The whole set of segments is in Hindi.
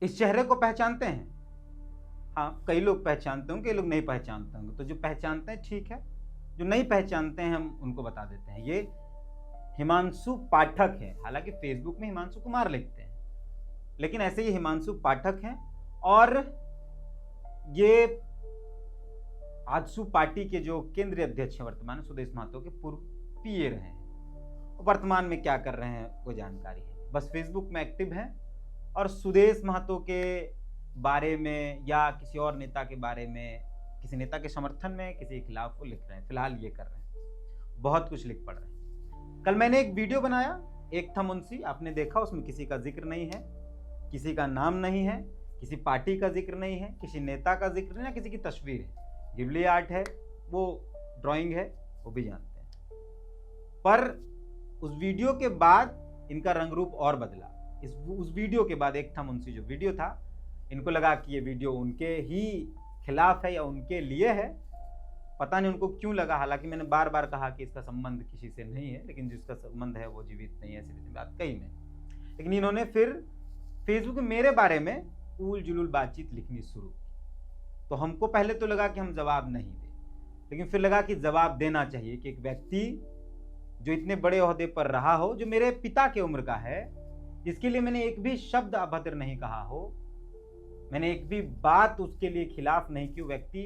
इस चेहरे को पहचानते हैं? हाँ, कई लोग पहचानते होंगे, कई लोग नहीं पहचानते होंगे। तो जो पहचानते हैं ठीक है, जो नहीं पहचानते हैं हम उनको बता देते हैं। ये हिमांशु पाठक है। हालांकि फेसबुक में हिमांशु कुमार लिखते हैं, लेकिन ऐसे ही हिमांशु पाठक हैं। और ये आजसू पार्टी के जो केंद्रीय अध्यक्ष हैं वर्तमान, सुदेश महतो के पूर्व पीए रहे हैं। वर्तमान में क्या कर रहे हैं कोई जानकारी है, बस फेसबुक में एक्टिव हैं और सुदेश महतो के बारे में या किसी और नेता के बारे में, किसी नेता के समर्थन में, किसी के खिलाफ वो लिख रहे हैं। फिलहाल ये कर रहे हैं, बहुत कुछ लिख पड़ रहे हैं। कल मैंने एक वीडियो बनाया, एक था मुंशी, आपने देखा, उसमें किसी का जिक्र नहीं है, किसी का नाम नहीं है, किसी पार्टी का जिक्र नहीं है, किसी नेता का जिक्र नहीं है, किसी की तस्वीर है। गिबली आर्ट है, वो ड्राइंग है, वो भी जानते हैं। पर उस वीडियो के बाद इनका रंग रूप और बदला। उस वीडियो के बाद, एक था मुंशी जो वीडियो था, इनको लगा कि ये वीडियो उनके ही खिलाफ है या उनके लिए है, पता नहीं उनको क्यों लगा। हालांकि मैंने बार बार कहा कि इसका संबंध किसी से नहीं है, लेकिन जिसका संबंध है वो जीवित नहीं है, ऐसी बात कही मैं। लेकिन इन्होंने फिर फेसबुक में मेरे बारे में उल जुलूल बातचीत लिखनी शुरू की। तो हमको पहले तो लगा कि हम जवाब नहीं दें, लेकिन फिर लगा कि जवाब देना चाहिए कि एक व्यक्ति जो इतने बड़े ओहदे पर रहा हो, जो मेरे पिता की उम्र का है, जिसके लिए मैंने एक भी शब्द अभद्र नहीं कहा हो, मैंने एक भी बात उसके लिए खिलाफ नहीं की, व्यक्ति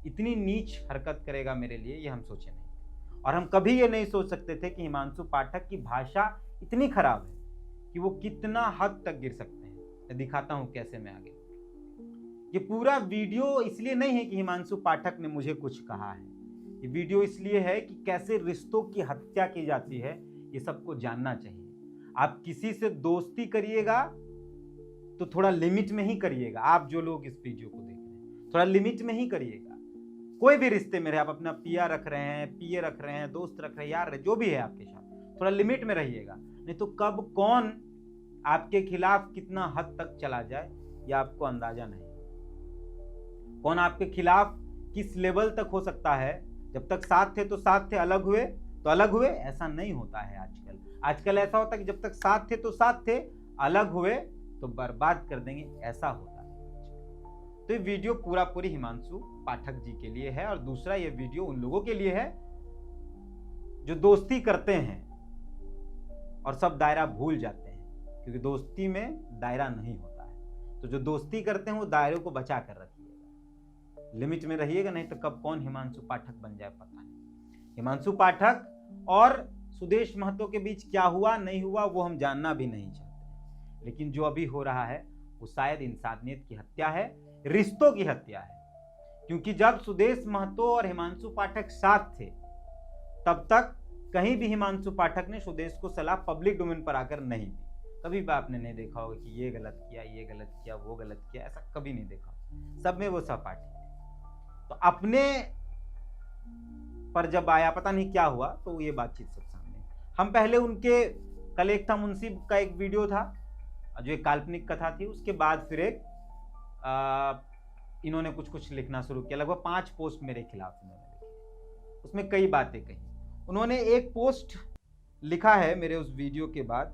इतनी नीच हरकत करेगा मेरे लिए, ये हम सोचे नहीं। और हम कभी ये नहीं सोच सकते थे कि हिमांशु पाठक की भाषा इतनी खराब है कि वो कितना हद तक गिर सकते हैं। मैं दिखाता हूं कैसे मैं आगे। ये पूरा वीडियो इसलिए नहीं है कि हिमांशु पाठक ने मुझे कुछ कहा है, ये वीडियो इसलिए है कि कैसे रिश्तों की हत्या की जाती है, ये सबको जानना चाहिए। आप किसी से दोस्ती करिएगा तो थोड़ा लिमिट में ही करिएगा। आप जो लोग इस वीडियो को देख रहे हैं, थोड़ा लिमिट में ही करिएगा। कोई भी रिश्ते में रहे, आप अपना पिया रख रहे हैं, पीए रख रहे हैं, दोस्त रख रहे हैं, यार जो भी है आपके साथ, थोड़ा लिमिट में रहिएगा। नहीं तो कब कौन आपके खिलाफ कितना हद तक चला जाए, यह आपको अंदाजा नहीं। कौन आपके खिलाफ किस लेवल तक हो सकता है। जब तक साथ थे तो साथ थे, अलग हुए तो अलग हुए, ऐसा नहीं होता है आजकल ऐसा होता है कि जब तक साथ थे तो साथ थे, अलग हुए तो बर्बाद कर देंगे, ऐसा होता है। तो ये वीडियो पूरा पूरी हिमांशु पाठक जी के लिए है। और दूसरा, ये वीडियो उन लोगों के लिए है जो दोस्ती करते हैं और सब दायरा भूल जाते हैं, क्योंकि दोस्ती में दायरा नहीं होता है। तो जो दोस्ती करते हैं वो दायरे को बचा कर रखिएगा, लिमिट में रहिएगा, नहीं तो कब कौन हिमांशु पाठक बन जाए पता नहीं। हिमांशु पाठक और सुदेश महतो के बीच क्या हुआ नहीं हुआ वो हम जानना भी नहीं चाहते, लेकिन जो अभी हो रहा है वो शायद इंसानियत की हत्या है, रिश्तों की हत्या है। क्योंकि जब सुदेश महतो और हिमांशु पाठक साथ थे, तब तक कहीं भी हिमांशु पाठक ने सुदेश को सलाह पब्लिक डोमेन पर आकर नहीं दी। कभी भी आपने नहीं देखा होगा कि ये गलत किया, ये गलत किया, वो गलत किया, ऐसा कभी नहीं देखा। सब में वो सहपाठी थे। तो अपने पर जब आया, पता नहीं क्या हुआ, तो ये बातचीत सब सामने। हम पहले उनके, कल एक था मुंशी का एक वीडियो था जो एक काल्पनिक कथा थी, उसके बाद फिर एक इन्होंने कुछ लिखना शुरू किया। लगभग 5 पोस्ट मेरे खिलाफ इन्होंने लिखी, उसमें कई बातें कही। उन्होंने एक पोस्ट लिखा है मेरे उस वीडियो के बाद,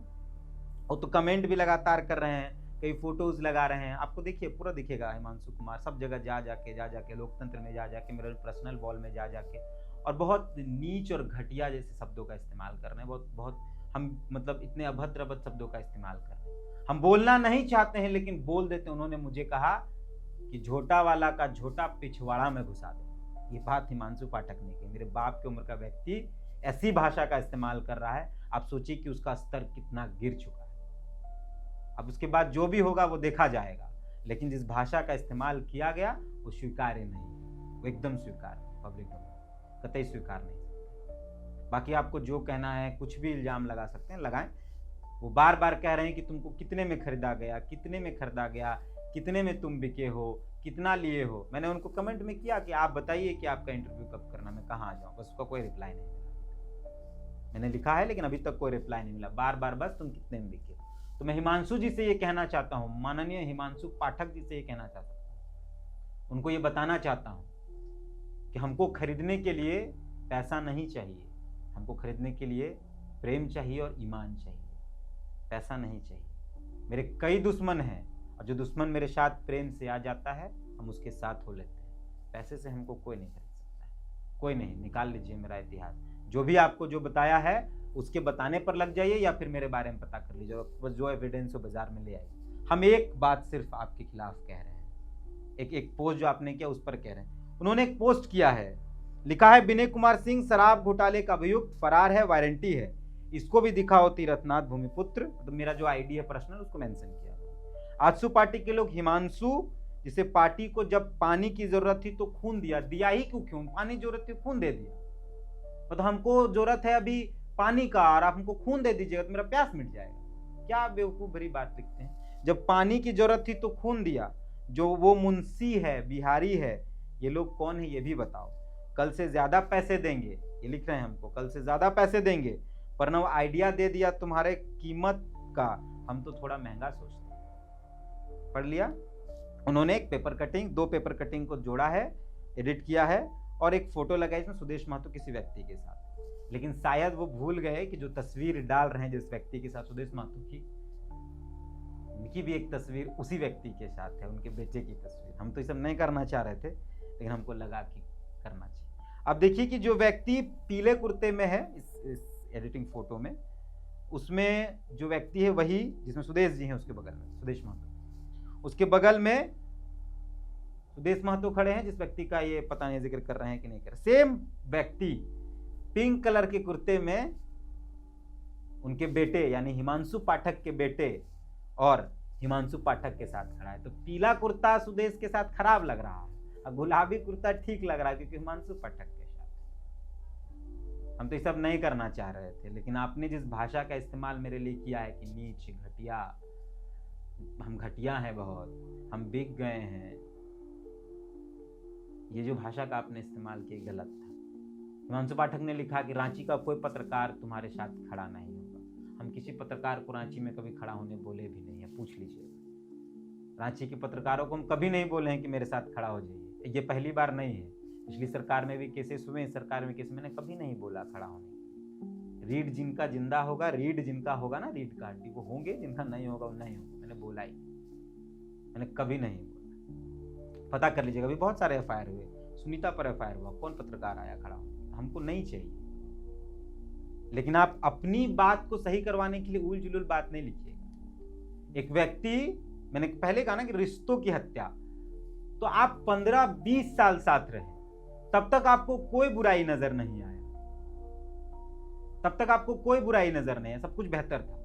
और तो कमेंट भी लगातार कर रहे हैं, कई फोटोज लगा रहे हैं। आपको देखिए, पूरा दिखेगा हिमांशु कुमार सब जगह जा जाके लोकतंत्र में जा जाके, मेरे पर्सनल वॉल में जा जाके, और बहुत नीच और घटिया जैसे शब्दों का इस्तेमाल कर रहे हैं। बहुत हम मतलब इतने अभद्र शब्दों का इस्तेमाल कर रहे हैं। हम बोलना नहीं चाहते हैं लेकिन बोल देते हैं। उन्होंने मुझे कहा कि झोटा वाला का झोटा पिछवाड़ा में घुसा दे। ये बात हिमांशु पाठक ने की। मेरे बाप की उम्र का व्यक्ति ऐसी भाषा का इस्तेमाल कर रहा है, आप सोचिए कि उसका स्तर कितना गिर चुका है। अब उसके बाद जो भी होगा वो देखा जाएगा, लेकिन जिस भाषा का इस्तेमाल किया गया वो स्वीकार्य नहीं है, वो एकदम स्वीकार्य, पब्लिक में कतई स्वीकार नहीं। बाकी आपको जो कहना है, कुछ भी इल्जाम लगा सकते हैं, लगाएं। वो बार बार कह रहे हैं कि तुमको कितने में खरीदा गया, कितने में खरीदा गया, कितने में तुम बिके हो, कितना लिए हो। मैंने उनको कमेंट में किया कि आप बताइए कि आपका इंटरव्यू कब करना, मैं कहाँ आ जाऊँ। बस उसका कोई रिप्लाई नहीं मिला। मैंने लिखा है लेकिन अभी तक कोई रिप्लाई नहीं मिला। बार बार बस तुम कितने में बिके। तो मैं हिमांशु जी से ये कहना चाहता हूँ, माननीय हिमांशु पाठक जी से ये कहना चाहता हूँ, उनको ये बताना चाहता हूँ कि हमको खरीदने के लिए पैसा नहीं चाहिए, हमको खरीदने के लिए प्रेम चाहिए और ईमान चाहिए, पैसा नहीं चाहिए। मेरे कई दुश्मन हैं और जो दुश्मन मेरे साथ प्रेम से आ जाता है हम उसके साथ हो लेते हैं। पैसे से हमको कोई नहीं खरीद सकता है, कोई नहीं। निकाल लीजिए मेरा इतिहास, जो भी आपको जो बताया है उसके बताने पर लग जाइए या फिर मेरे बारे में पता कर लीजिए, बस जो एविडेंस हो बाजार में ले आइए। हम एक बात सिर्फ आपके खिलाफ कह रहे हैं, एक पोस्ट जो आपने किया उस पर कह रहे हैं। उन्होंने एक पोस्ट किया है, लिखा है विनय कुमार सिंह शराब घोटाले का अभियुक्त फरार है, वारंटी है, इसको भी दिखाओ तीरथनाथ भूमिपुत्र। तो मेरा जो आईडी है पर्सनल उसको मेंशन किया। आजसू पार्टी के लोग हिमांशु, जिसे पार्टी को जब पानी की जरूरत थी तो खून दिया, दिया ही क्यों, पानी जरूरत थी खून दे दिया। तो हमको जरूरत है अभी पानी का और आप हमको खून दे दीजिएगा तो मेरा प्यास मिट जाएगा। क्या बेवकूफ भरी बात लिखते हैं। जब पानी की जरूरत थी तो खून दिया, जो वो मुंशी है, बिहारी है, ये लोग कौन है ये भी बताओ। कल से ज्यादा पैसे देंगे, ये लिख रहे हैं हमको, कल से ज्यादा पैसे देंगे। प्रणव आइडिया दे दिया तुम्हारे कीमत का, हम तो थोड़ा महंगा सोचते हैं। पढ़ लिया उन्होंने। एक पेपर कटिंग, 2 पेपर कटिंग को जोड़ा है, एडिट किया है और एक फोटो लगाई इसमें सुदेश महतो किसी व्यक्ति के साथ। लेकिन शायद वो भूल गए कि जो तस्वीर डाल रहे हैं जिस व्यक्ति के साथ, सुदेश महतो की, उनकी भी एक तस्वीर उसी व्यक्ति के साथ है, उनके बेटे की तस्वीर। हम तो ये सब नहीं करना चाह रहे थे लेकिन हमको लगा कि करना चाहिए। अब देखिए कि जो व्यक्ति पीले कुर्ते में है इस एडिटिंग फोटो में, उसमें जो व्यक्ति है वही जिसमें सुदेश जी हैं, उसके बगल में सुदेश महतो, उसके बगल में सुदेश महतो खड़े हैं, जिस व्यक्ति का ये पता नहीं जिक्र कर रहे हैं कि नहीं कर। सेम व्यक्ति पिंक कलर के कुर्ते में उनके बेटे यानी हिमांशु पाठक के बेटे और हिमांशु पाठक के साथ खड़ा है। तो पीला कुर्ता सुदेश के साथ खराब लग रहा है और गुलाबी कुर्ता ठीक लग रहा है क्योंकि हिमांशु पाठक के साथ। हम तो ये सब नहीं करना चाह रहे थे, लेकिन आपने जिस भाषा का इस्तेमाल मेरे लिए किया है कि नीच, घटिया, हम घटिया हैं बहुत, हम बिक गए हैं, ये जो भाषा का आपने इस्तेमाल किया गलत था। हिमांशु पाठक ने लिखा कि रांची का कोई पत्रकार तुम्हारे साथ खड़ा नहीं होगा। हम किसी पत्रकार को रांची में कभी खड़ा होने बोले भी नहीं है, पूछ लीजिएगा। रांची के पत्रकारों को हम कभी नहीं बोले हैं कि मेरे साथ खड़ा हो जाइए। ये पहली बार नहीं है, पिछली सरकार में भी केसेस हुए, सरकार में केस मैंने कभी नहीं बोला खड़ा होने। रीड जिनका जिंदा होगा, रीड जिनका होगा ना, रीड कार्ड वो होंगे, जिनका नहीं होगा वो नहीं होगा। मैंने बोला ही, मैंने कभी नहीं बोला। पता कर लीजिएगा, अभी बहुत सारे एफआईआर हुए, सुनीता पर एफआईआर हुआ, कौन पत्रकार आया खड़ा हो। हमको नहीं चाहिए, लेकिन आप अपनी बात को सही करवाने के लिए उल जुलूल बात नहीं लिखिएगा। एक व्यक्ति, मैंने पहले कहा ना कि रिश्तों की हत्या, तो आप 15-20 साल साथ रहे, तब तक आपको कोई बुराई नजर नहीं आया, तब तक आपको कोई बुराई नजर नहीं आया, सब कुछ बेहतर था।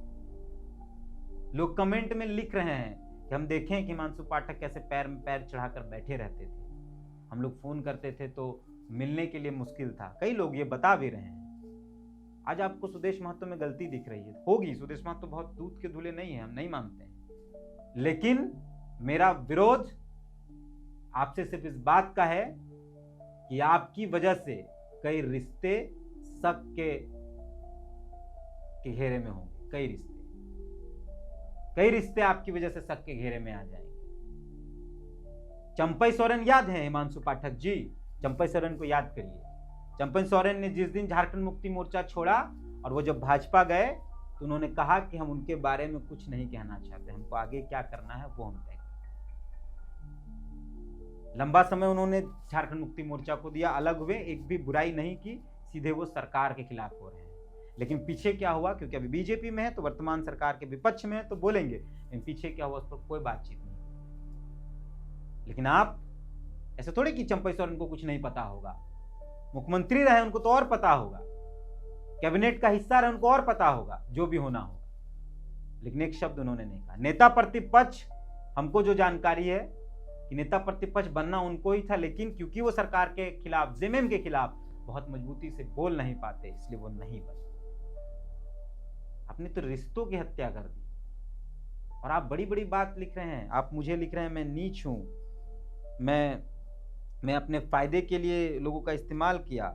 लोग कमेंट में लिख रहे हैं कि हम देखें कि हिमांशु पाठक कैसे पैर में पैर चढ़ाकर बैठे रहते थे, हम लोग फोन करते थे तो मिलने के लिए मुश्किल था। कई लोग ये बता भी रहे हैं। आज आपको सुदेश महतो में गलती दिख रही है, होगी, सुदेश महतो बहुत दूध के धुले नहीं है, हम नहीं मानते हैं, लेकिन मेरा विरोध आपसे सिर्फ इस बात का है कि आपकी वजह से कई रिश्ते शक के घेरे में होंगे। कई रिश्ते आपकी वजह से शक के घेरे में आ जाएंगे। चंपई सोरेन याद है हिमांशु पाठक जी? चंपई सोरेन को याद करिए। चंपई सोरेन ने जिस दिन झारखंड मुक्ति मोर्चा छोड़ा और वो जब भाजपा गए तो उन्होंने कहा कि हम उनके बारे में कुछ नहीं कहना चाहते, हमको आगे क्या करना है वो हम तय करेंगे। लंबा समय उन्होंने झारखंड मुक्ति मोर्चा को दिया, अलग हुए, एक भी बुराई नहीं की, सीधे वो सरकार के खिलाफ हो रहे हैं। लेकिन पीछे क्या हुआ, क्योंकि अभी बीजेपी में है तो वर्तमान सरकार के विपक्ष में है तो बोलेंगे, लेकिन पीछे क्या हुआ उस पर कोई बातचीत नहीं। लेकिन आप ऐसे थोड़े कि चंपई सोरेन को कुछ नहीं पता होगा, मुख्यमंत्री रहे उनको तो और पता होगा, कैबिनेट का हिस्सा रहे उनको और पता होगा, जो भी होना होगा। लेकिन एक शब्द उन्होंने नहीं कहा। नेता प्रतिपक्ष, हमको जो जानकारी है कि नेता प्रतिपक्ष बनना उनको ही था, लेकिन क्योंकि वो सरकार के खिलाफ, जेएमएम के खिलाफ बहुत मजबूती से बोल नहीं पाते, इसलिए वो नहीं बने। आपने तो रिश्तों की हत्या कर दी और आप बड़ी बड़ी बात लिख रहे हैं। आप मुझे लिख रहे हैं मैं नीच हूं, मैं अपने फायदे के लिए लोगों का इस्तेमाल किया।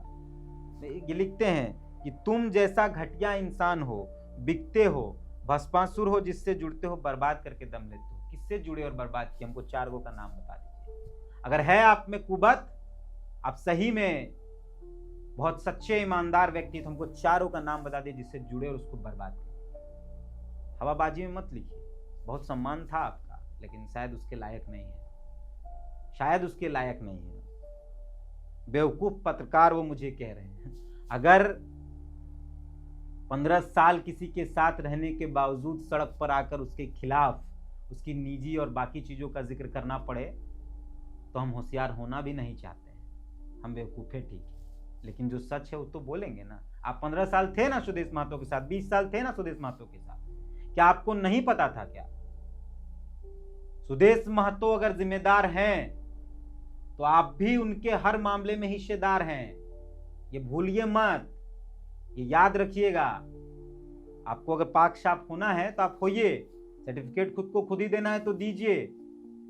ये लिखते हैं कि तुम जैसा घटिया इंसान हो, बिकते हो, भस्मासुर हो, जिससे जुड़ते हो बर्बाद करके दम लेते हो। किससे जुड़े और बर्बाद किए, हमको 4 गो का नाम बता दीजिए। अगर है आप में कुबत, आप सही में बहुत सच्चे ईमानदार व्यक्ति, तो हमको 4 का नाम बता दीजिए जिससे जुड़े और उसको बर्बाद करें। हवाबाजी में मत लिखिए, बहुत सम्मान था आपका, लेकिन शायद उसके लायक नहीं है, शायद उसके लायक नहीं है। बेवकूफ पत्रकार वो मुझे कह रहे हैं। अगर 15 साल किसी के साथ रहने के बावजूद सड़क पर आकर उसके खिलाफ उसकी निजी और बाकी चीज़ों का जिक्र करना पड़े तो हम होशियार होना भी नहीं चाहते हैं, हम बेवकूफ़ है, ठीक है, लेकिन जो सच है वो तो बोलेंगे ना। आप 15 साल थे ना सुदेश महतो के साथ, 20 साल थे ना सुदेश महतो के साथ, क्या आपको नहीं पता था क्या? सुदेश महतो अगर जिम्मेदार हैं तो आप भी उनके हर मामले में हिस्सेदार हैं, ये भूलिए मत, ये याद रखिएगा। आपको अगर पाक साफ होना है तो आप होइए, सर्टिफिकेट खुद को खुद ही देना है तो दीजिए,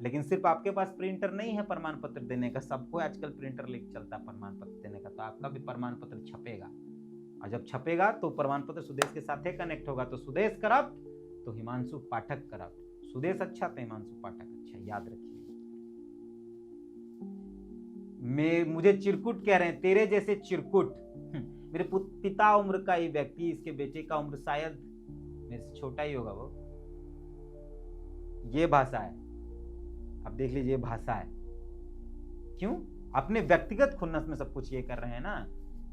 लेकिन सिर्फ आपके पास प्रिंटर नहीं है प्रमाण पत्र देने का, सबको आजकल प्रिंटर लेके चलता है प्रमाण पत्र देने का, तो आपका भी प्रमाण पत्र छपेगा, और जब छपेगा तो प्रमाण पत्र सुदेश के साथ ही कनेक्ट होगा। तो सुदेश करप्ट तो हिमांशु पाठक करप्ट, सुदेश अच्छा तो हिमांशु पाठक अच्छा, याद रखिए। मुझे चिरकुट कह रहे हैं, तेरे जैसे चिरकुट। मेरे पिता उम्र का ही व्यक्ति, इसके बेटे का उम्र शायद मेरे से छोटा ही होगा वो। ये भाषा है, आप देख लीजिए, भाषा है। क्यों? अपने व्यक्तिगत खुन्नस में सब कुछ ये कर रहे हैं ना,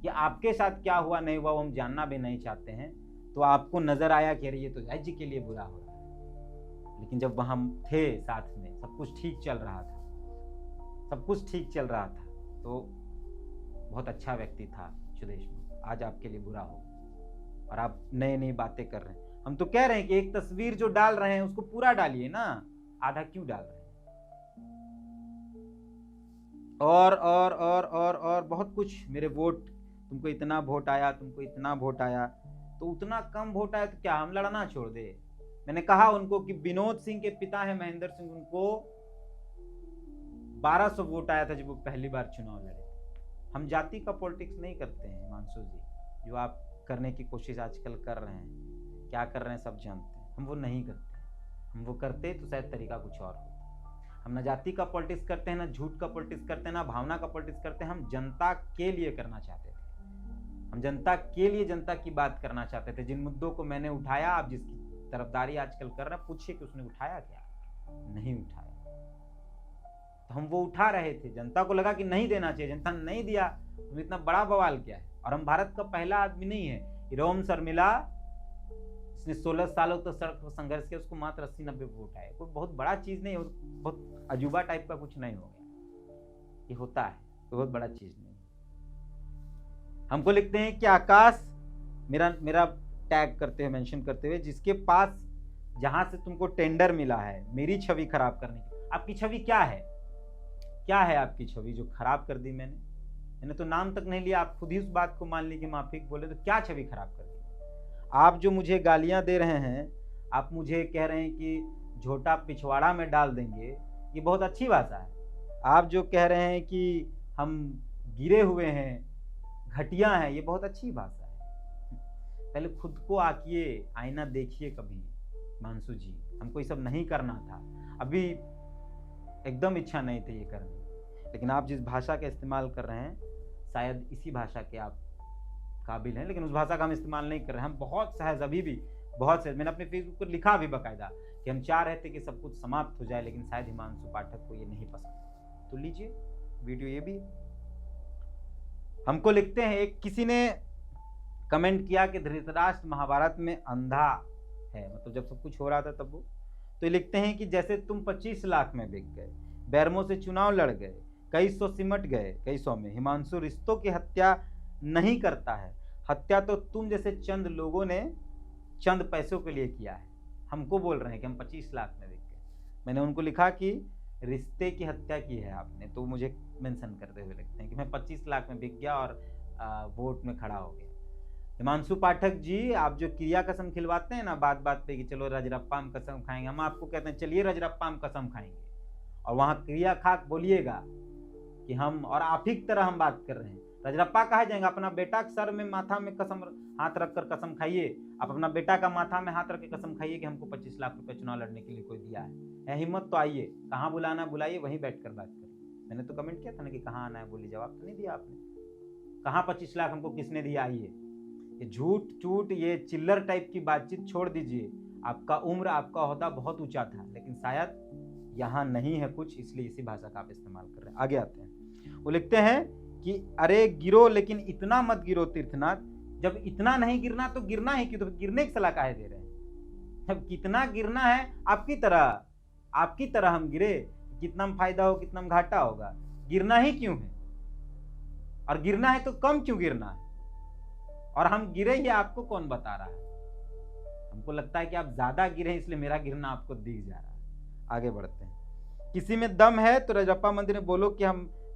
कि आपके साथ क्या हुआ नहीं हुआ वो हम जानना भी नहीं चाहते हैं। तो आपको नजर आया कि अरे ये तो जज जी के लिए बुरा हो रहा है, लेकिन जब हम थे साथ में, सब कुछ ठीक चल रहा था, सब कुछ ठीक चल रहा था, तो बहुत अच्छा व्यक्ति था सुदेश में। आज आपके लिए बुरा हो और आप नई नई बातें कर रहे हैं। हम तो कह रहे हैं कि एक तस्वीर जो डाल रहे हैं उसको पूरा डालिए ना, आधा क्यों डाल रहे हैं? और बहुत कुछ, मेरे वोट, तुमको इतना वोट आया, तुमको इतना वोट आया, तो उतना कम वोट आया तो क्या हम लड़ना छोड़ दे? मैंने कहा उनको कि विनोद सिंह के पिता है महेंद्र सिंह, उनको 1200 वोट आया था जब वो पहली बार चुनाव लड़े। हम जाति का पॉलिटिक्स नहीं करते हैं हिमांशु जी, जो आप करने की कोशिश आजकल कर रहे हैं, क्या कर रहे हैं सब जानते हैं। हम वो नहीं करते, हम वो करते तो शायद तरीका कुछ और होता। हम ना जाति का पॉलिटिक्स करते हैं, ना झूठ का पॉलिटिक्स करते हैं, ना भावना का पॉलिटिक्स करते हैं। हम जनता के लिए करना चाहते थे, हम जनता के लिए जनता की बात करना चाहते थे। जिन मुद्दों को मैंने उठाया, आप जिसकी तरफदारी आजकल कर रहे हैं, पूछिए कि उसने उठाया क्या? नहीं उठाया। तो हम वो उठा रहे थे, जनता को लगा कि नहीं देना चाहिए, जनता ने नहीं दिया, तो इतना बड़ा बवाल क्या है? और हम भारत का पहला आदमी नहीं है, रोम शर्मिला, इसने 16 सालों तक सड़क पर संघर्ष किया, उसको मात्र 80-90 वोट आए। कोई बहुत बड़ा चीज नहीं, बहुत अजूबा टाइप का कुछ नहीं हो गया, ये होता है, बहुत बड़ा चीज नहीं। हमको लिखते हैं कि आकाश, मेरा टैग करते हुए, मेंशन करते हुए, जिसके पास जहां से तुमको टेंडर मिला है मेरी छवि खराब करने की। आपकी छवि क्या है? क्या है आपकी छवि जो खराब कर दी मैंने तो नाम तक नहीं लिया, आप खुद ही उस बात को मान ली कि माफिक बोले, तो क्या छवि खराब कर दी? आप जो मुझे गालियां दे रहे हैं, आप मुझे कह रहे हैं कि झोटा पिछवाड़ा में डाल देंगे, ये बहुत अच्छी भाषा है। आप जो कह रहे हैं कि हम गिरे हुए हैं, घटिया हैं, ये बहुत अच्छी भाषा है। पहले खुद को आकिए, आईना देखिए कभी मानसू जी, हमको ये सब नहीं करना था, अभी एकदम इच्छा नहीं थी ये करने, लेकिन आप जिस भाषा का इस्तेमाल कर रहे हैं, शायद इसी भाषा के आप काबिल हैं, लेकिन उस भाषा का हम इस्तेमाल नहीं कर रहे हैं। हम बहुत सहज, अभी भी बहुत सहज, मैंने अपने फेसबुक पर लिखा भी बाकायदा कि हम चाह रहे थे कि सब कुछ समाप्त हो जाए, लेकिन शायद हिमांशु पाठक को ये नहीं पसंद। तो लीजिए वीडियो, ये भी हमको लिखते हैं। एक किसी ने कमेंट किया कि धृतराष्ट्र महाभारत में अंधा है, मतलब जब सब कुछ हो रहा था तब वो, तो ये लिखते हैं कि जैसे तुम 25 लाख में बिक गए, बैरमो से चुनाव लड़ गए, कई सौ सिमट गए, कई सौ में। हिमांशु रिश्तों की हत्या नहीं करता है, हत्या तो तुम जैसे चंद लोगों ने चंद पैसों के लिए किया है। हमको बोल रहे हैं कि हम 25 लाख में बिक गए। मैंने उनको लिखा कि रिश्ते की हत्या की है आपने, तो मुझे मेंशन करते हुए लिखते हैं कि मैं 25 लाख में बिक गया और वोट में खड़ा हो गया। हिमांशु पाठक जी, आप जो क्रिया कसम खिलवाते हैं ना बात बात पे कि चलो रजरप्पा हम कसम खाएंगे, हम आपको कहते हैं चलिए रजरप्पा हम कसम खाएंगे, और वहां क्रिया खाक बोलिएगा कि हम, और आप ही की तरह हम बात कर रहे हैं। रजरप्पा कहा जाएंगे, अपना बेटा के सर में माथा में कसम हाथ रखकर कसम खाइए, आप अपना बेटा का माथा में हाथ रख के कसम खाइए कि हमको 25 लाख रुपए चुनाव लड़ने के लिए कोई दिया है हिम्मत तो आइए, कहाँ बुलाना बुलाइए, वहीं बैठकर बात करिए। मैंने तो कमेंट किया था ना कि कहाँ आना है, बोलिए, जवाब तो नहीं दिया आपने। कहाँ 25 लाख हमको किसने दिया? आइए, ये झूठ चूट, ये चिल्लर टाइप की बातचीत छोड़ दीजिए। आपका उम्र, आपका ओहदा बहुत ऊंचा था, लेकिन शायद यहाँ नहीं है कुछ, इसलिए इसी भाषा का आप इस्तेमाल कर रहे हैं। आगे आते हैं, वो लिखते हैं कि अरे गिरो लेकिन इतना मत गिरो तीर्थनाथ, जब इतना नहीं गिरना तो गिरना ही क्यों, तो गिरने की सलाह काहे दे रहे हैं। जब कितना गिरना है आपकी तरह हम गिरे, कितना में फायदा हो कितना में घाटा होगा, गिरना ही क्यों है, और गिरना है तो कम क्यों गिरना है, और हम गिरे ये आपको कौन बता रहा है। हमको लगता है कि आप ज्यादा गिरे इसलिए मेरा गिरना आपको दिख जा रहा है। आगे बढ़ते हैं, किसी में दम है तो रजरप्पा मंदिर में बोलो कि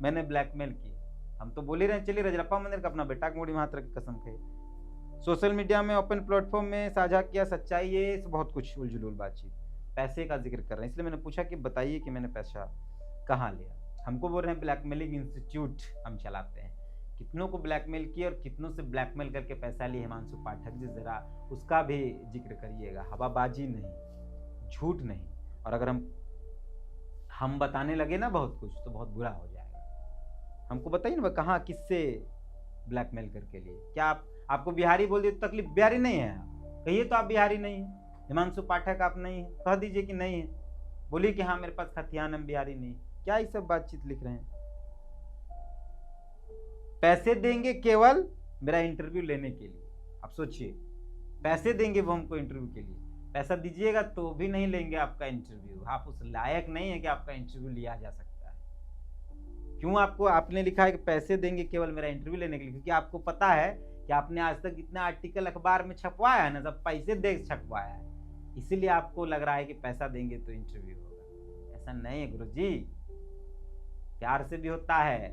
मैंने ब्लैकमेल की। हम तो बोल ही रहे हैं, चलिए रजरप्पा मंदिर का अपना बेटा मोड़ी महात्र की कसम खाई, सोशल मीडिया में ओपन प्लेटफॉर्म में साझा किया सच्चाई, ये बहुत कुछ उलझुल बातचीत, पैसे का जिक्र कर रहे हैं। इसलिए मैंने पूछा कि बताइए कि मैंने पैसा कहाँ लिया। हमको बोल रहे हैं ब्लैकमेलिंग इंस्टीट्यूट हम चलाते हैं, कितनों को ब्लैकमेल किए और कितनों से ब्लैकमेल करके पैसा लिए हिमांशु पाठक जी, जरा उसका भी जिक्र करिएगा। हवाबाजी नहीं, झूठ नहीं, और अगर हम बताने लगे ना बहुत कुछ तो बहुत बुरा हो जाएगा। हमको बताइए ना कहाँ किससे ब्लैकमेल करके लिए। क्या आपको बिहारी बोल दिए तो तकलीफ, बिहारी नहीं है आप कहिए तो आप बिहारी नहीं है, हिमांशु पाठक आप नहीं है, कह दीजिए कि नहीं है, बोलिए कि हाँ मेरे पास खतियान हम बिहारी नहीं। क्या ये सब बातचीत लिख रहे हैं। पैसे देंगे केवल मेरा इंटरव्यू लेने के लिए, आप सोचिए, पैसे देंगे वो हमको इंटरव्यू के लिए, पैसा दीजिएगा तो भी नहीं लेंगे आपका इंटरव्यू, आप उस लायक नहीं है कि आपका इंटरव्यू लिया जा सकता है। क्यों आपने लिखा है कि पैसे देंगे केवल मेरा इंटरव्यू लेने के लिए, क्योंकि आपको पता है कि आपने आज तक जितने आर्टिकल अखबार में छपवाया है ना, सब पैसे दे छपवाया है, इसीलिए आपको लग रहा है कि पैसा देंगे तो इंटरव्यू होगा। ऐसा नहीं है गुरुजी, प्यार से भी होता है,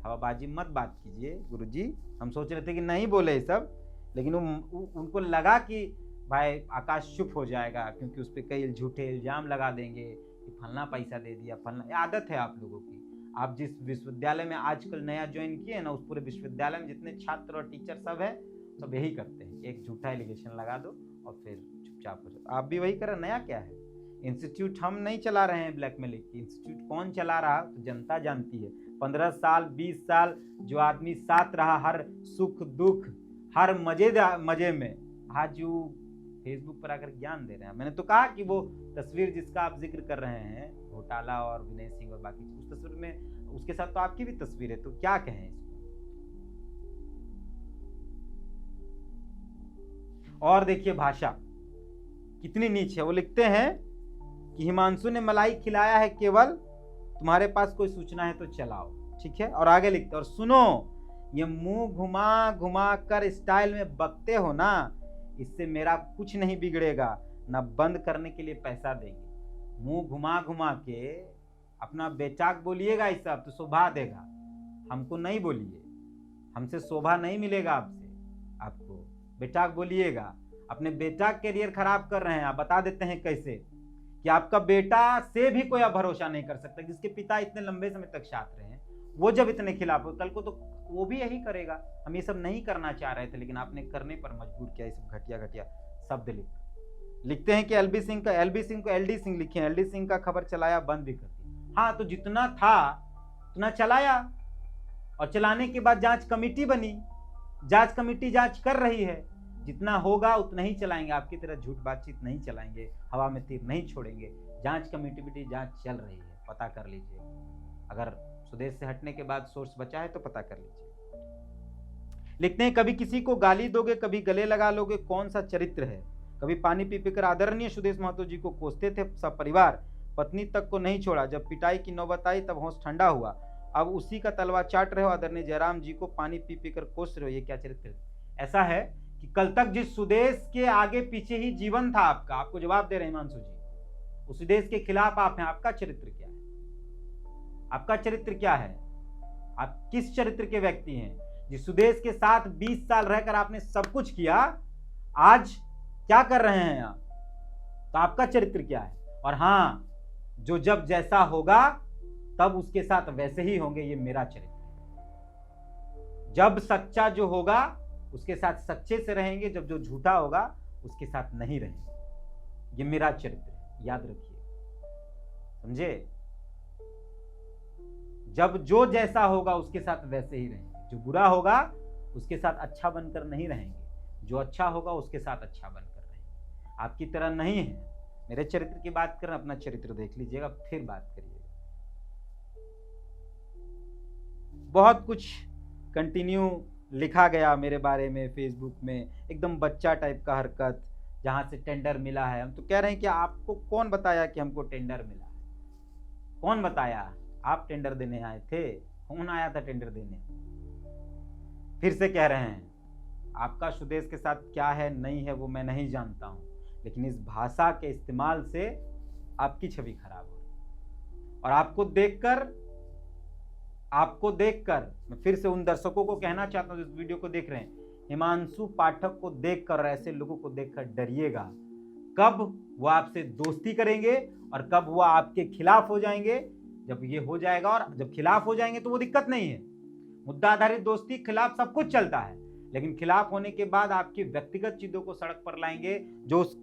हवाबाजी मत बात कीजिए गुरुजी। हम सोच रहे थे कि नहीं बोले ये सब, लेकिन उनको लगा कि भाई आकाश चुप हो जाएगा, क्योंकि उस पर कई झूठे इल्जाम लगा देंगे कि फलना पैसा दे दिया, फलना। आदत है आप लोगों की, आप जिस विश्वविद्यालय में आजकल नया ज्वाइन किए ना, उस पूरे विश्वविद्यालय में जितने छात्र और टीचर सब है, सब यही करते हैं, एक झूठा एलिगेशन लगा दो और फिर चुपचाप हो जाओ। आप भी वही करें, नया क्या है। इंस्टीट्यूट हम नहीं चला रहे हैं ब्लैकमेलिंग की, इंस्टीट्यूट कौन चला रहा तो जनता जानती है। 15 साल 20 साल जो आदमी साथ रहा, हर सुख दुख हर मजे में, आज जो फेसबुक पर आकर ज्ञान दे रहे हैं। मैंने तो कहा कि वो तस्वीर जिसका आप जिक्र कर रहे हैं, घोटाला और विनय सिंह और बाकी, उस तस्वीर में उसके साथ तो आपकी भी तस्वीर है, तो क्या कहें इसको। और देखिए भाषा कितनी नीच है। वो लिखते हैं कि हिमांशु ने मलाई खिलाया है केवल, तुम्हारे पास कोई सूचना है तो चलाओ, ठीक है। और आगे लिखते, और सुनो, ये मुंह घुमा घुमा कर स्टाइल में बकते हो ना, इससे मेरा कुछ नहीं बिगड़ेगा, ना बंद करने के लिए पैसा देंगे। मुंह घुमा घुमा के अपना बेचाक बोलिएगा, इस सब तो शोभा देगा, हमको नहीं बोलिए, हमसे शोभा नहीं मिलेगा आपको बेचाक बोलिएगा। अपने बेटा कैरियर खराब कर रहे हैं। आप बता देते हैं कैसे, कि आपका बेटा से भी कोई आप भरोसा नहीं कर सकता, जिसके पिता इतने लंबे समय तक साथ रहे हैं, वो जब इतने खिलाफ हो, कल को तो वो भी यही करेगा। हम ये सब नहीं करना चाह रहे थे, लेकिन आपने करने पर मजबूर किया। ये सब घटिया शब्द लिखते हैं कि एलबी सिंह को एलडी सिंह लिखे, एलडी सिंह का खबर चलाया बंद भी कर दिया। हाँ, तो जितना था उतना चलाया, और चलाने के बाद जांच कमेटी बनी, जांच कमेटी जांच कर रही है, जितना होगा उतना ही चलाएंगे। आपकी तरह झूठ बातचीत नहीं चलाएंगे, हवा में तीर नहीं छोड़ेंगे। जांच कमेटी भी जांच चल रही है, पता कर लीजिए। अगर स्वदेश से हटने के बाद सोर्स बचा है तो पता कर लीजिए। लिखते हैं, कभी किसी को गाली दोगे, कभी गले लगा लोगे, कौन सा चरित्र है। कभी पानी पी पीकर आदरणीय सुदेश महतो जी को कोसते थे सब परिवार, पत्नी तक को नहीं छोड़ा। जब पिटाई की नौबत आई तब होश ठंडा हुआ, अब उसी का तलवा चाट रहे हो। आदरणीय जयराम जी को पानी पी पीकर कोस रहे हो, ये क्या चरित्र है। ऐसा है कि कल तक जिस सुदेश के आगे पीछे ही जीवन था आपका, आपको जवाब दे रहे हैं हिमांशु जी, उस सुदेश के खिलाफ आप हैं। आपका चरित्र क्या है, आपका चरित्र क्या है, आप किस चरित्र के व्यक्ति हैं। जिस सुदेश के साथ 20 साल रहकर आपने सब कुछ किया, आज क्या कर रहे हैं आप, तो आपका चरित्र क्या है। और हाँ, जो जब जैसा होगा तब उसके साथ वैसे ही होंगे, ये मेरा चरित्र है। जब सच्चा जो होगा उसके साथ सच्चे से रहेंगे, जब जो झूठा होगा उसके साथ नहीं रहेंगे, ये मेरा चरित्र है, याद रखिए, समझे। जब जो जैसा होगा उसके साथ वैसे ही रहेंगे, जो बुरा होगा उसके साथ अच्छा बनकर नहीं रहेंगे, जो अच्छा होगा उसके साथ अच्छा बनकर रहेंगे। आपकी तरह नहीं है मेरे चरित्र की बात करें, अपना चरित्र देख लीजिएगा, फिर बात करिएगा। बहुत कुछ कंटिन्यू लिखा गया मेरे बारे में फेसबुक में, एकदम बच्चा टाइप का हरकत, जहां से टेंडर मिला है। हम तो कह रहे हैं कि आपको कौन बताया कि हमको टेंडर मिला है? कौन बताया? आप टेंडर देने आए थे? कौन आया था टेंडर देने? फिर से कह रहे हैं, आपका सुदेश के साथ क्या है नहीं है वो मैं नहीं जानता हूं, लेकिन इस भाषा के इस्तेमाल से आपकी छवि खराब हो रही। और आपको देखकर मैं फिर से उन दर्शकों को कहना चाहता हूं जो इस वीडियो को देख रहे हैं, हिमांशु पाठक को देखकर, ऐसे लोगों को देखकर डरिएगा। कब वो आपसे दोस्ती करेंगे और कब वो आपके खिलाफ हो जाएंगे। जब ये हो जाएगा और जब खिलाफ हो जाएंगे तो वो दिक्कत नहीं है। मुद्दा आधारित दोस्ती, खिलाफ सब कुछ चलता है, लेकिन खिलाफ होने के बाद आपकी व्यक्तिगत चीजों को सड़क पर लाएंगे, जो उस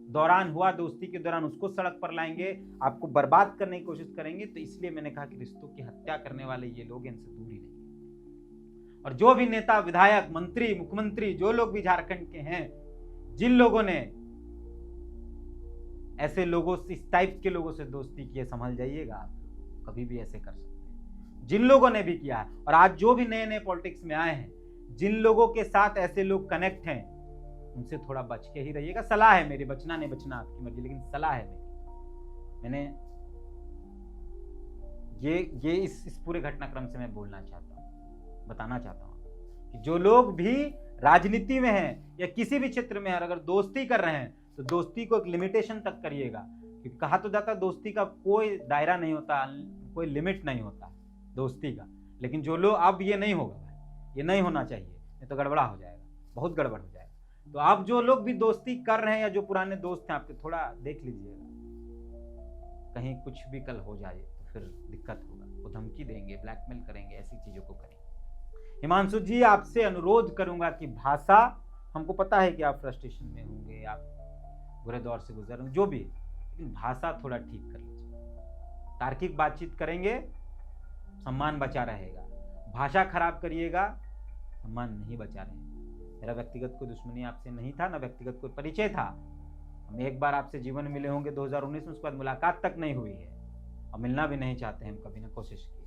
दौरान हुआ दोस्ती के दौरान उसको सड़क पर लाएंगे, आपको बर्बाद करने की कोशिश करेंगे। तो इसलिए मैंने कहा कि रिश्तों की हत्या करने वाले ये लोग, इनसे दूर ही रहिए। और जो भी नेता, विधायक, मंत्री, मुख्यमंत्री, जो लोग भी झारखंड के हैं, जिन लोगों ने ऐसे लोगों से, इस टाइप के लोगों से दोस्ती की है, समझ जाइएगा आप कभी भी ऐसे कर सकते हैं। जिन लोगों ने भी किया है, और आज जो भी नए नए पॉलिटिक्स में आए हैं, जिन लोगों के साथ ऐसे लोग कनेक्ट हैं, उनसे थोड़ा बच के ही रहिएगा। सलाह है मेरी, बचना नहीं बचना आपकी मर्जी, लेकिन सलाह है मेरी। मैंने ये इस पूरे घटनाक्रम से मैं बोलना चाहता हूँ, बताना चाहता हूँ कि जो लोग भी राजनीति में हैं या किसी भी क्षेत्र में हैं, अगर दोस्ती कर रहे हैं तो दोस्ती को एक लिमिटेशन तक करिएगा। क्योंकि कहा तो जाता है दोस्ती का कोई दायरा नहीं होता, कोई लिमिट नहीं होता दोस्ती का। लेकिन जो लोग, अब ये नहीं होगा भाई, ये नहीं होना चाहिए, नहीं तो गड़बड़ा हो जाएगा, बहुत गड़बड़ हो जाएगा। तो आप जो लोग भी दोस्ती कर रहे हैं या जो पुराने दोस्त हैं आपके, थोड़ा देख लीजिएगा, कहीं कुछ भी कल हो जाए तो फिर दिक्कत होगा। वो धमकी देंगे, ब्लैकमेल करेंगे, ऐसी चीजों को करेंगे। हिमांशु जी, आपसे अनुरोध करूंगा कि भाषा, हमको पता है कि आप फ्रस्ट्रेशन में होंगे, आप बुरे दौर से गुजर रहे, जो भी, लेकिन भाषा थोड़ा ठीक कर लीजिए। तार्किक बातचीत करेंगे, सम्मान बचा रहेगा। भाषा खराब करिएगा, सम्मान नहीं बचा रहेगा। मेरा व्यक्तिगत कोई दुश्मनी आपसे नहीं था, ना व्यक्तिगत कोई परिचय था। हम एक बार आपसे जीवन में मिले होंगे 2019 में, उसके बाद मुलाकात तक नहीं हुई है, और मिलना भी नहीं चाहते हम, कभी ना कोशिश की।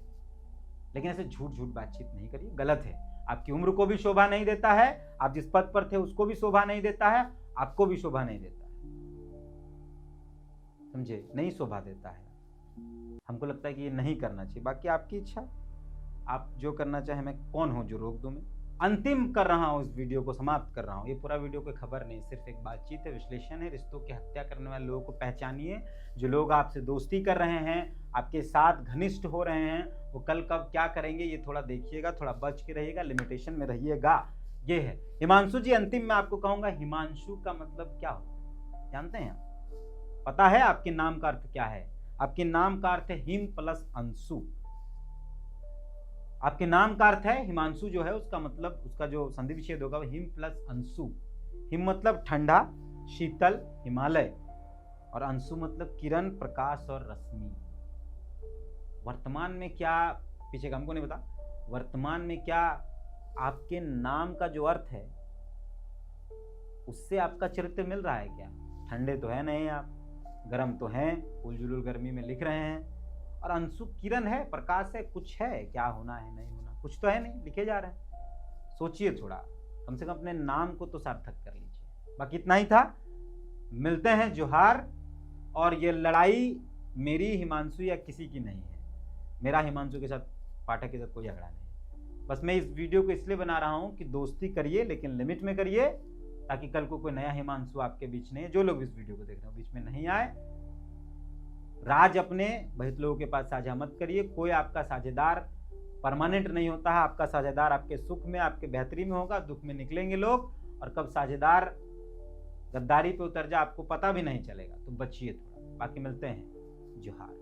लेकिन ऐसे झूठ बातचीत नहीं करिए, गलत है। आपकी उम्र को भी शोभा नहीं देता है, आप जिस पद पर थे उसको भी शोभा नहीं देता है, आपको भी शोभा नहीं देता है, समझे? नहीं शोभा देता है। हमको लगता है कि ये नहीं करना चाहिए, बाकी आपकी इच्छा, आप जो करना चाहे। मैं कौन हूं जो रोक दूं? मैं अंतिम कर रहा हूं, इस वीडियो को समाप्त कर रहा हूं। ये पूरा वीडियो कोई खबर नहीं, सिर्फ एक बातचीत है, विश्लेषण है। रिश्तों की हत्या करने वाले लोगों को पहचानिए। जो लोग आपसे दोस्ती कर रहे हैं, आपके साथ घनिष्ठ हो रहे हैं, वो कल कब क्या करेंगे ये थोड़ा देखिएगा, थोड़ा बच के रहिएगा, लिमिटेशन में रहिएगा। ये है हिमांशु जी। अंतिम में आपको कहूंगा, हिमांशु का मतलब क्या होता है जानते हैं? पता है आपके नाम का अर्थ क्या है? आपके नाम का अर्थ है हिम प्लस अंशु। आपके नाम का अर्थ है हिमांशु, जो है उसका मतलब, उसका जो संधि विच्छेद होगा वो हिम प्लस अंशु। हिम मतलब ठंडा, शीतल, हिमालय, और अंशु मतलब किरण, प्रकाश और रश्मि। वर्तमान में क्या, पीछे हमको नहीं पता, वर्तमान में क्या आपके नाम का जो अर्थ है उससे आपका चरित्र मिल रहा है क्या? ठंडे तो है नहीं आप, गर्म तो हैं, उलझुल गर्मी में लिख रहे हैं, और अंशु किरण है, प्रकाश है, कुछ है, क्या होना है नहीं होना, कुछ तो है नहीं, लिखे जा रहे हैं। सोचिए थोड़ा, कम से कम अपने नाम को तो सार्थक कर लीजिए। बाकी इतना ही था, मिलते हैं, जोहार। और ये लड़ाई मेरी हिमांशु या किसी की नहीं है, मेरा हिमांशु के साथ, पाठक के साथ कोई झगड़ा नहीं है। बस मैं इस वीडियो को इसलिए बना रहा हूँ कि दोस्ती करिए, लेकिन लिमिट में करिए, ताकि कल को कोई नया हिमांशु आपके बीच नहीं है। जो लोग इस वीडियो को देख रहे हो बीच में नहीं आए। राज अपने बहुत लोगों के पास साझा मत करिए। कोई आपका साझेदार परमानेंट नहीं होता है। आपका साझेदार आपके सुख में, आपके बेहतरी में होगा, दुख में निकलेंगे लोग, और कब साझेदार गद्दारी पे उतर जाए आपको पता भी नहीं चलेगा। तो बचिए थोड़ा। बाकी मिलते हैं, जोहार।